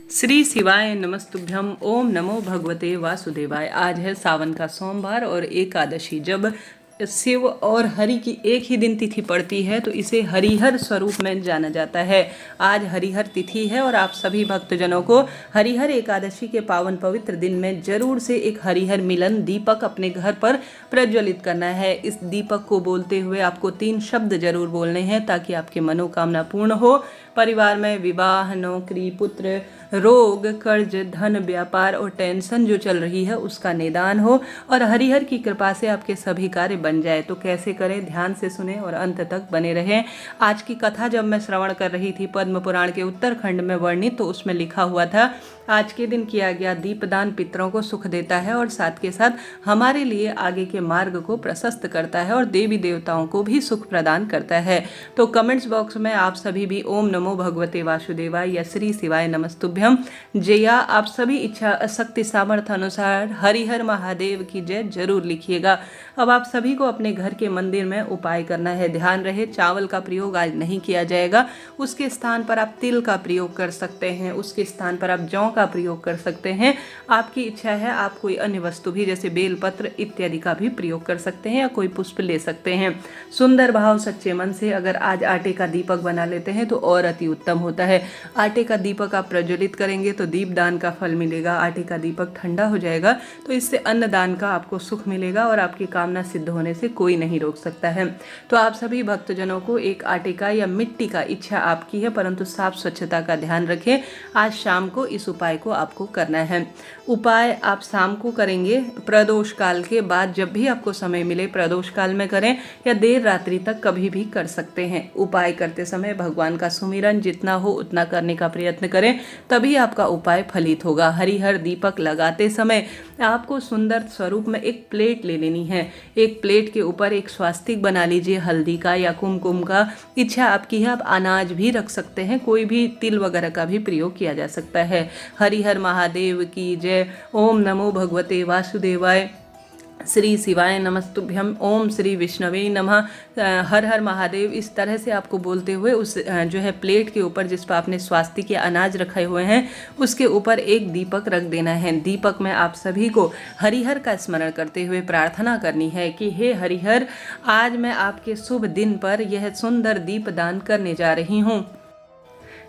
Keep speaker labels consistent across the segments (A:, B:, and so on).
A: श्री शिवाय नमस्तुभ्यम। ओम नमो भगवते वासुदेवाय। आज है सावन का सोमवार और एकादशी। जब शिव और हरि की एक ही दिन तिथि पड़ती है तो इसे हरिहर स्वरूप में जाना जाता है। आज हरिहर तिथि है और आप सभी भक्तजनों को हरिहर एकादशी के पावन पवित्र दिन में जरूर से एक हरिहर मिलन दीपक अपने घर पर प्रज्वलित करना है। इस दीपक को बोलते हुए आपको 3 शब्द जरूर बोलने हैं ताकि आपकी मनोकामना पूर्ण हो। परिवार में विवाह, नौकरी, पुत्र, रोग, कर्ज, धन, व्यापार और टेंशन जो चल रही है उसका निदान हो और हरिहर की कृपा से आपके सभी कार्य बन जाए। तो कैसे करें, ध्यान से सुने और अंत तक बने रहें। आज की कथा जब मैं श्रवण कर रही थी पद्म पुराण के उत्तरखंड में वर्णित, तो उसमें लिखा हुआ था आज के दिन किया गया दीपदान पितरों को सुख देता है और साथ के साथ हमारे लिए आगे के मार्ग को प्रशस्त करता है और देवी देवताओं को भी सुख प्रदान करता है। तो कमेंट्स बॉक्स में आप सभी भी ओम नमो भगवते वासुदेवाय या श्री शिवाय नमस्तुभ्यम जया आप सभी इच्छा शक्ति सामर्थ्य अनुसार हरिहर महादेव की जय जरूर लिखिएगा। अब आप सभी को अपने घर के मंदिर में उपाय करना है। ध्यान रहे, चावल का प्रयोग आज नहीं किया जाएगा। उसके स्थान पर आप तिल का प्रयोग कर सकते हैं, उसके स्थान पर आप जौ का प्रयोग कर सकते हैं। आपकी इच्छा है, आप कोई अन्य वस्तु भी जैसे बेलपत्र इत्यादि का भी प्रयोग कर सकते हैं या कोई पुष्प ले सकते हैं। सुंदर भाव सच्चे मन से अगर आज आटे का दीपक बना लेते हैं तो और अति उत्तम होता है। आटे का दीपक आप प्रज्वलित करेंगे तो दीपदान का फल मिलेगा। आटे का दीपक ठंडा हो जाएगा तो इससे अन्नदान का आपको सुख मिलेगा और आपकी कामना सिद्ध होने से कोई नहीं रोक सकता है। तो आप सभी भक्तजनों को एक आटे का या मिट्टी का, इच्छा आपकी है परंतु साफ स्वच्छता का ध्यान रखें। आज शाम को इस उपाय को आपको करना है। उपाय आप शाम को करेंगे प्रदोष काल के बाद, जब भी आपको समय मिले प्रदोष काल में करें या देर रात्रि तक कभी भी कर सकते हैं। उपाय करते समय भगवान का सुमिरन जितना हो उतना करने का प्रयत्न करें, तभी आपका उपाय फलित होगा। हरिहर दीपक लगाते समय आपको सुंदर स्वरूप में एक प्लेट ले लेनी है। एक प्लेट के ऊपर एक स्वास्तिक बना लीजिए हल्दी का या कुमकुम का। इच्छा आपकी है, आप अनाज भी रख सकते हैं, कोई भी तिल वगैरह का भी प्रयोग किया जा सकता है। हरिहर महादेव की जय। ओम नमो भगवते वासुदेवाय। श्री शिवाय नमस्तुभ्यम। ओम श्री विष्णवे नमः। हर हर महादेव। इस तरह से आपको बोलते हुए उस जो है प्लेट के ऊपर जिस पर आपने स्वास्तिक या अनाज रखे हुए हैं उसके ऊपर एक दीपक रख देना है। दीपक में आप सभी को हरिहर का स्मरण करते हुए प्रार्थना करनी है कि हे हरिहर, आज मैं आपके शुभ दिन पर यह सुंदर दीपदान करने जा रही हूँ।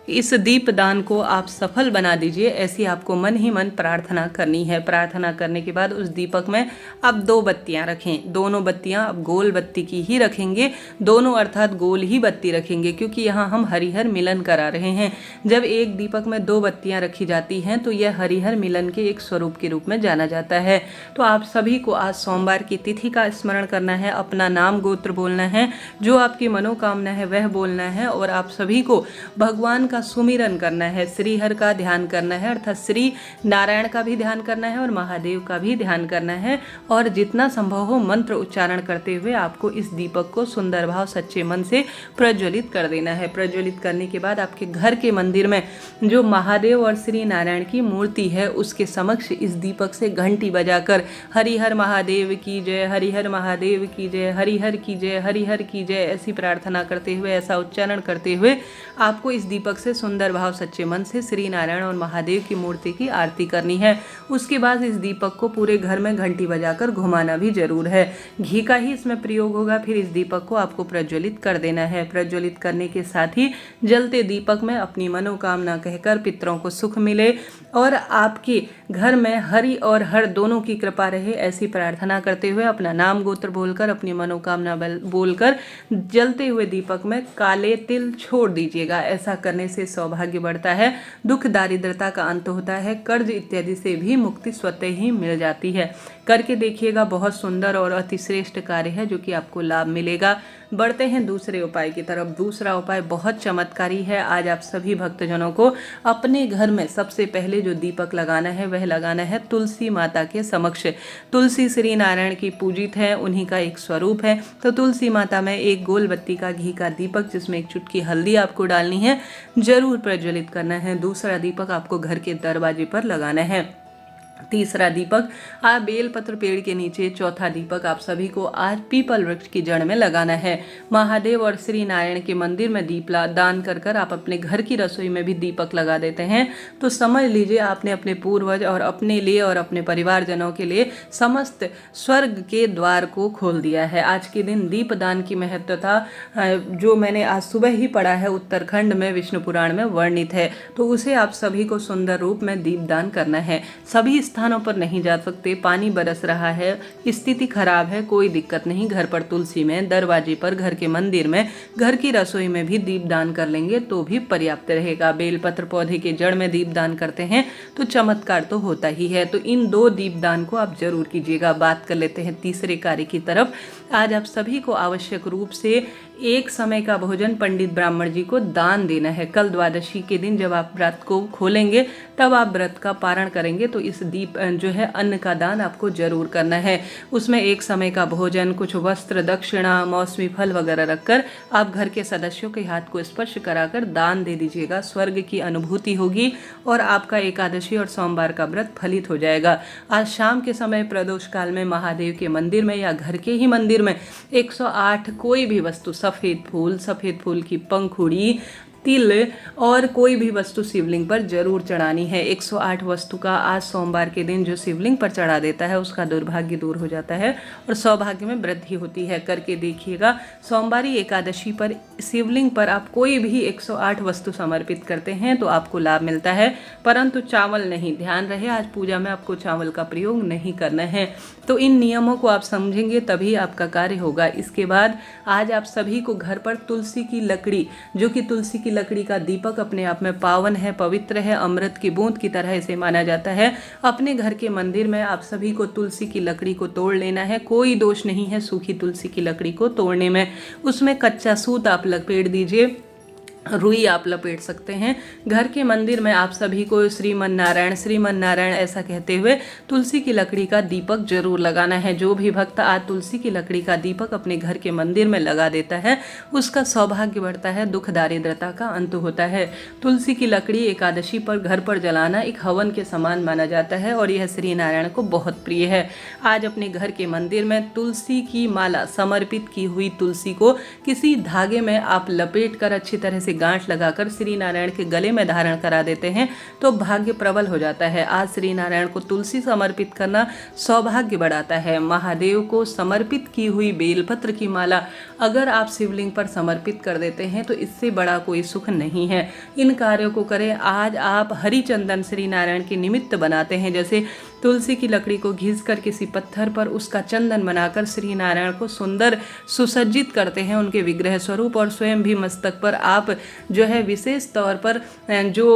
A: इस दीपदान को आप सफल बना दीजिए, ऐसी आपको मन ही मन प्रार्थना करनी है। प्रार्थना करने के बाद उस दीपक में आप 2 बत्तियां रखें। दोनों बत्तियां आप गोल बत्ती की ही रखेंगे, दोनों अर्थात गोल ही बत्ती रखेंगे, क्योंकि यहाँ हम हरिहर मिलन करा रहे हैं। जब एक दीपक में 2 बत्तियां रखी जाती हैं तो यह हरिहर मिलन के एक स्वरूप के रूप में जाना जाता है। तो आप सभी को आज सोमवार की तिथि का स्मरण करना है, अपना नाम गोत्र बोलना है, जो आपकी मनोकामना है वह बोलना है और आप सभी को भगवान का सुमिरन करना है। श्री हर का ध्यान करना है, अर्थात श्री नारायण का भी ध्यान करना है और महादेव का भी ध्यान करना है। और जितना संभव हो मंत्र उच्चारण करते हुए आपको इस दीपक को सुंदर भाव सच्चे मन से प्रज्वलित कर देना है। प्रज्वलित करने के बाद आपके घर के मंदिर में जो महादेव और श्री नारायण की मूर्ति है उसके समक्ष इस दीपक से घंटी बजाकर हरिहर महादेव की जय, हरिहर महादेव की जय, हरिहर की जय, हरिहर की जय, ऐसी प्रार्थना करते हुए, ऐसा उच्चारण करते हुए आपको इस दीपक से सुंदर भाव सच्चे मन से श्री नारायण और महादेव की मूर्ति की आरती करनी है। उसके बाद इस दीपक को पूरे घर में घंटी बजाकर घुमाना भी जरूर है। घी का ही इसमें प्रयोग होगा। फिर इस दीपक को आपको प्रज्वलित कर देना है। प्रज्वलित करने के साथ ही जलते दीपक में अपनी मनोकामना कहकर पितरों को सुख मिले और आपके घर में हरि और हर दोनों की कृपा रहे, ऐसी प्रार्थना करते हुए अपना नाम गोत्र बोलकर अपनी मनोकामना बोलकर जलते हुए दीपक में काले तिल छोड़ दीजिएगा। ऐसा करने से सौभाग्य बढ़ता है, दुख दारिद्रता का अंत होता है, कर्ज इत्यादि से भी मुक्ति स्वतः ही मिल जाती है। करके देखिएगा, बहुत सुंदर और अति श्रेष्ठ कार्य है जो कि आपको लाभ मिलेगा। बढ़ते हैं दूसरे उपाय की तरफ। दूसरा उपाय बहुत चमत्कारी है। आज आप सभी भक्तजनों को अपने घर में सबसे पहले जो दीपक लगाना है वह लगाना है तुलसी माता के समक्ष। तुलसी श्री नारायण की पूजित है, उन्हीं का एक स्वरूप है। तो तुलसी माता में एक गोल बत्ती का घी का दीपक जिसमें एक चुटकी हल्दी आपको डालनी है जरूर प्रज्वलित करना है। दूसरा दीपक आपको घर के दरवाजे पर लगाना है। तीसरा दीपक आप बेलपत्र पेड़ के नीचे, चौथा दीपक आप सभी को आज पीपल वृक्ष की जड़ में लगाना है। महादेव और श्री नारायण के मंदिर में दीप दान कर कर आप अपने घर की रसोई में भी दीपक लगा देते हैं तो समझ लीजिए आपने अपने पूर्वज और अपने लिए और अपने परिवारजनों के लिए समस्त स्वर्ग के द्वार को खोल दिया है। आज के दिन दीपदान की महत्वता जो मैंने आज सुबह ही पढ़ा है उत्तराखंड में विष्णु पुराण में वर्णित है, तो उसे आप सभी को सुंदर रूप में दीपदान करना है। सभी स्थानों पर नहीं जा सकते, पानी बरस रहा है, स्थिति खराब है, कोई दिक्कत नहीं, घर पर तुलसी में, दरवाजे पर, घर के मंदिर में, घर की रसोई में भी दीपदान कर लेंगे तो भी पर्याप्त रहेगा। बेलपत्र पौधे के जड़ में दीपदान करते हैं तो चमत्कार तो होता ही है। तो इन 2 दीपदान को आप जरूर कीजिएगा। बात कर लेते हैं तीसरे कार्य की तरफ। आज आप सभी को आवश्यक रूप से एक समय का भोजन पंडित ब्राह्मण जी को दान देना है। कल द्वादशी के दिन जब आप व्रत को खोलेंगे तब आप व्रत का पारण करेंगे तो इस दीप जो है अन्न का दान आपको जरूर करना है। उसमें एक समय का भोजन, कुछ वस्त्र, दक्षिणा, मौसमी फल वगैरह रखकर आप घर के सदस्यों के हाथ को स्पर्श कराकर दान दे दीजिएगा। स्वर्ग की अनुभूति होगी और आपका एकादशी और सोमवार का व्रत फलित हो जाएगा। आज शाम के समय प्रदोष काल में महादेव के मंदिर में या घर के ही मंदिर में 108 कोई भी वस्तु, सफ़ेद फूल की पंखुड़ी, तिल और कोई भी वस्तु शिवलिंग पर जरूर चढ़ानी है। 108 वस्तु का आज सोमवार के दिन जो शिवलिंग पर चढ़ा देता है उसका दुर्भाग्य दूर हो जाता है और सौभाग्य में वृद्धि होती है। करके देखिएगा। सोमवारी एकादशी पर शिवलिंग पर आप कोई भी 108 वस्तु समर्पित करते हैं तो आपको लाभ मिलता है, परंतु चावल नहीं। ध्यान रहे आज पूजा में आपको चावल का प्रयोग नहीं करना है। तो इन नियमों को आप समझेंगे तभी आपका कार्य होगा। इसके बाद आज आप सभी को घर पर तुलसी की लकड़ी, जो कि तुलसी की लकड़ी का दीपक अपने आप में पावन है, पवित्र है, अमृत की बूंद की तरह इसे माना जाता है। अपने घर के मंदिर में आप सभी को तुलसी की लकड़ी को तोड़ लेना है। कोई दोष नहीं है सूखी तुलसी की लकड़ी को तोड़ने में। उसमें कच्चा सूत आप लपेट दीजिए, रुई आप लपेट सकते हैं। घर के मंदिर में आप सभी को श्रीमन नारायण ऐसा कहते हुए तुलसी की लकड़ी का दीपक जरूर लगाना है। जो भी भक्त आज तुलसी की लकड़ी का दीपक अपने घर के मंदिर में लगा देता है उसका सौभाग्य बढ़ता है, दुख दारिद्रता का अंत होता है। तुलसी की लकड़ी एकादशी पर घर पर जलाना एक हवन के समान माना जाता है और यह श्री नारायण को बहुत प्रिय है। आज अपने घर के मंदिर में तुलसी की माला, समर्पित की हुई तुलसी को किसी धागे में आप लपेट कर अच्छी तरह से गांठ लगाकर श्री नारायण के गले में धारण करा देते हैं तो भाग्य प्रबल हो जाता है। आज श्री नारायण को तुलसी समर्पित करना सौभाग्य बढ़ाता है। महादेव को समर्पित की हुई बेलपत्र की माला अगर आप शिवलिंग पर समर्पित कर देते हैं तो इससे बड़ा कोई सुख नहीं है। इन कार्यों को करें। आज आप हरि चंदन श्री नारायण के निमित्त बनाते हैं, जैसे तुलसी की लकड़ी को घिसकर किसी पत्थर पर उसका चंदन बनाकर श्री नारायण को सुंदर सुसज्जित करते हैं उनके विग्रह स्वरूप, और स्वयं भी मस्तक पर आप जो है विशेष तौर पर जो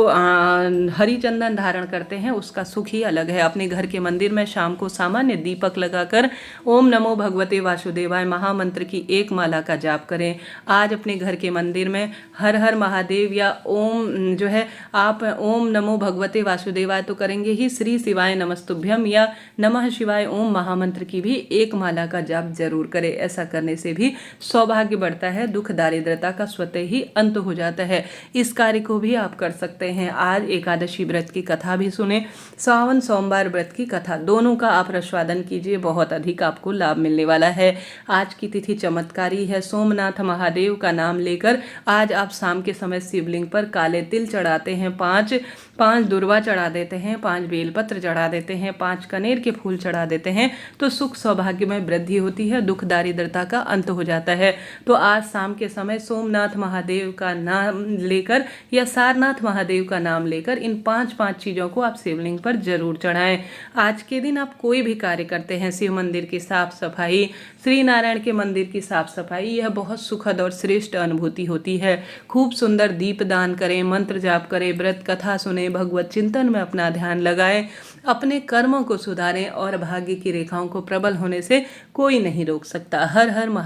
A: हरि चंदन धारण करते हैं उसका सुख ही अलग है। अपने घर के मंदिर में शाम को सामान्य दीपक लगाकर ओम नमो भगवते वासुदेवाय महामंत्र की एक माला का जाप करें। आज अपने घर के मंदिर में हर हर महादेव या ओम जो है आप ओम नमो भगवते वासुदेवाय तो करेंगे ही, श्री शिवाय नमस्तुभ्यम या नमः शिवाय ओम महामंत्र की भी एक माला का जाप जरूर करें। ऐसा करने से भी सौभाग्य बढ़ता है, दुख दारिद्रता का स्वतः ही अंत हो जाता है। इस कार्य को भी आप कर सकते हैं। आज एकादशी व्रत की कथा भी सुने, सावन सोमवार व्रत की कथा, दोनों का आप रसवादन कीजिए, बहुत अधिक आपको लाभ मिलने वाला है। आज की तिथि चमत्कारी है। सोमनाथ महादेव का नाम लेकर आज आप शाम के समय शिवलिंग पर काले तिल चढ़ाते हैं, 5 दुर्वा चढ़ा देते हैं, 5 बेलपत्र चढ़ा देते हैं, 5 कनेर के फूल चढ़ा देते हैं तो सुख सौभाग्य में वृद्धि होती है, दुख दारिद्रता का अंत हो जाता है। तो आज शाम के समय सोमनाथ महादेव का नाम लेकर या सारनाथ महादेव का नाम लेकर इन 5 चीज़ों को आप शिवलिंग पर जरूर चढ़ाएं। आज के दिन आप कोई भी कार्य करते हैं, शिव मंदिर की साफ सफाई, श्री नारायण के मंदिर की साफ सफाई, यह बहुत सुखद और श्रेष्ठ अनुभूति होती है। खूब सुंदर दीप दान करें, मंत्र जाप करें, व्रत कथा सुने, भगवत चिंतन में अपना ध्यान लगाएं, अपने कर्मों को सुधारें और भाग्य की रेखाओं को प्रबल होने से कोई नहीं रोक सकता। हर हर